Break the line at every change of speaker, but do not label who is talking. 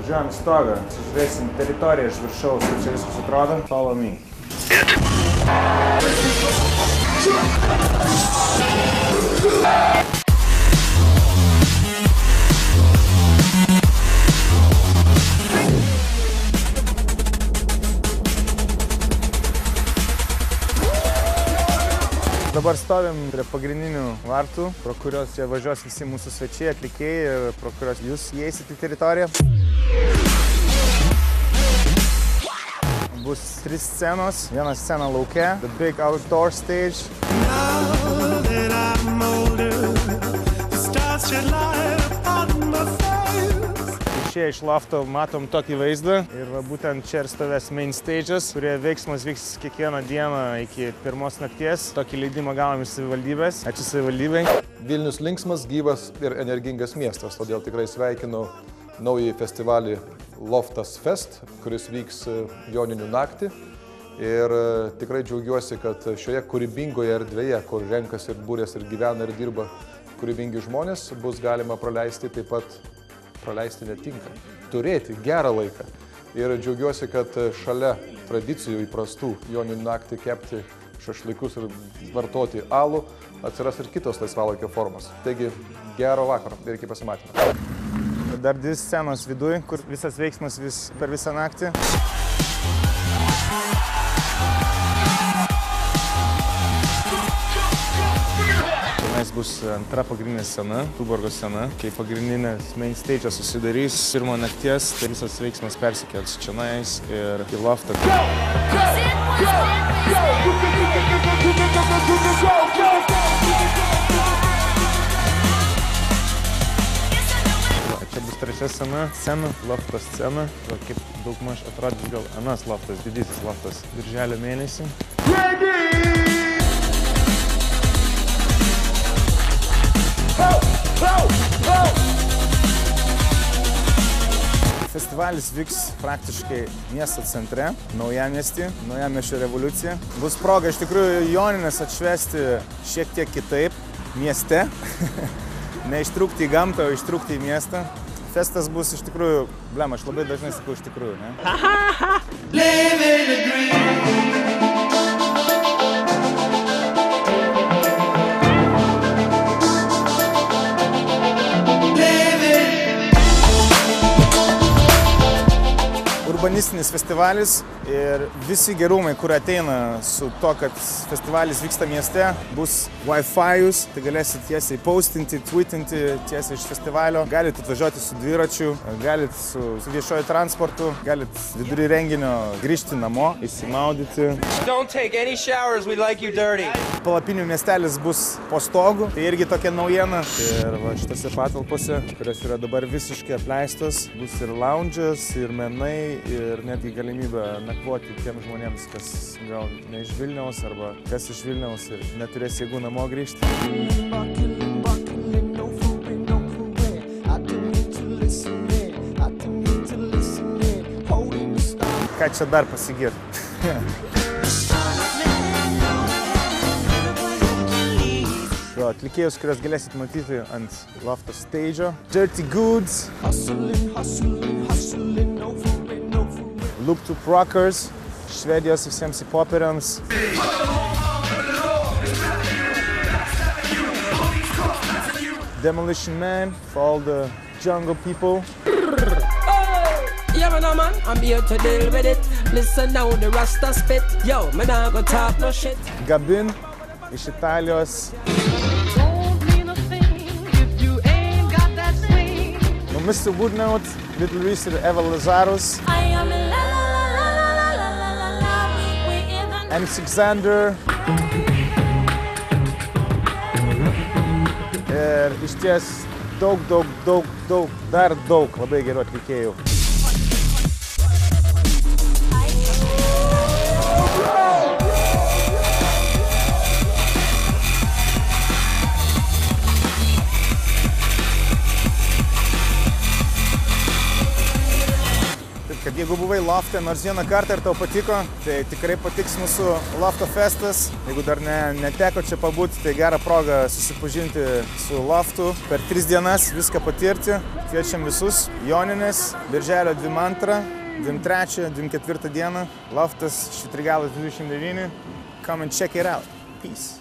Važiuojam į stogą, sužiūrėsim teritoriją iš viršaus, kaip čia viskas atrodo. Follow me. Dabar stovim prie pagrindinių vartų, pro kurios čia važiuos visi mūsų svečiai, atlikėjai ir pro kurios jūs įeisit į teritoriją. Bus 3 scenos, viena scena lauke, the big outdoor stage. Išėję iš lofto matom tokį vaizdą ir va, būtent čia ir stovės main stage'as, kurie veiksmas vyks kiekvieną dieną iki 1 nakties. Tokį leidimą gavom iš savivaldybės. Ačiū savivaldybei.
Vilnius linksmas, gyvas ir energingas miestas, todėl tikrai sveikinu naująjį festivalį Loftas Fest, kuris vyks Joninių naktį. Ir tikrai džiaugiuosi, kad šioje kūrybingoje erdvėje, kur renkasi ir būrės ir gyvena ir dirba kūrybingi žmonės, bus galima praleisti taip pat netinka, turėti gerą laiką. Ir džiaugiuosi, kad šalia tradicijų įprastų Joninių naktį kepti šašlykus ir vartoti alų atsiras ir kitos laisvalaikio formos. Taigi, gero vakaro ir iki pasimatymo.
Dar 2 scenos viduj, kur visas veiksmas per visą naktį. Tenais bus antra pagrindinė scena, Tuborgo scena. Kai pagrindinės main stage'as susidarys 1 nakties, tai visas veiksmas persikels čionais ir į loftą. Čia bus 3 scena, lofto scena. Kaip daugmaž atrodys gal anas loftas, didysis loftas, birželio mėnesį. Festivalis vyks praktiškai miesto centre, Naujamiesty, Naujamiesčio revoliucija. Bus proga iš tikrųjų Jonines atšvęsti šiek tiek kitaip mieste. Neištrūkti į gamtą, o ištrūkti į miestą. Festas bus iš tikrųjų, blem, aš labai dažnai sakau iš tikrųjų, ne? Urbanistinis festivalis ir visi gerumai, kur ateina su to, kad festivalis vyksta mieste, bus Wi-Fi'us, tai galėsit tiesiai postinti, tweetinti tiesiai iš festivalio, galit atvažiuoti su dviračiu, galit su viešoju transportu, galit vidury renginio grįžti namo, įsimaudyti.
Don't take any showers, we like you dirty.
Palapinių miestelis bus po stogu, tai irgi tokia naujiena. Ir va, šitose patalpose, kurios yra dabar visiškai apleistos, bus ir lounge'as, ir menai, ir netgi galimybę nakvoti tiems žmonėms, kas gal ne iš Vilniaus arba kas iš Vilniaus ir neturės jėgų namo grįžti. Ką čia dar pasigirti? Atlikėjus, kurias galėsit matyti ant lofto stage'o. Dirty Goods, Loop to Rockers, Švedijos visiems hip-hoperiams. Demolition Man, for all the jungle people.
Yeah, man, I'm here to deal with it. Listen now, the Rasta spit. Yo, man, I go talk no shit.
Gabin, iš Italijos. Mr. Woodnote, Little Reese ir Eva Lazarus. MC Xander. Ir iš ties dar daug labai gerų atlikėjų. kad jeigu buvai Lofte nors vieną kartą ir tau patiko, tai tikrai patiks mūsų Lofto festas. Jeigu dar neteko čia pabūti, tai gera proga susipažinti su Loftu. Per 3 dienas viską patirti. Kviečiam visus. Joninės, birželio 22, 23, 24 dieną. Loftas Švitrigalas 29. Come and check it out. Peace.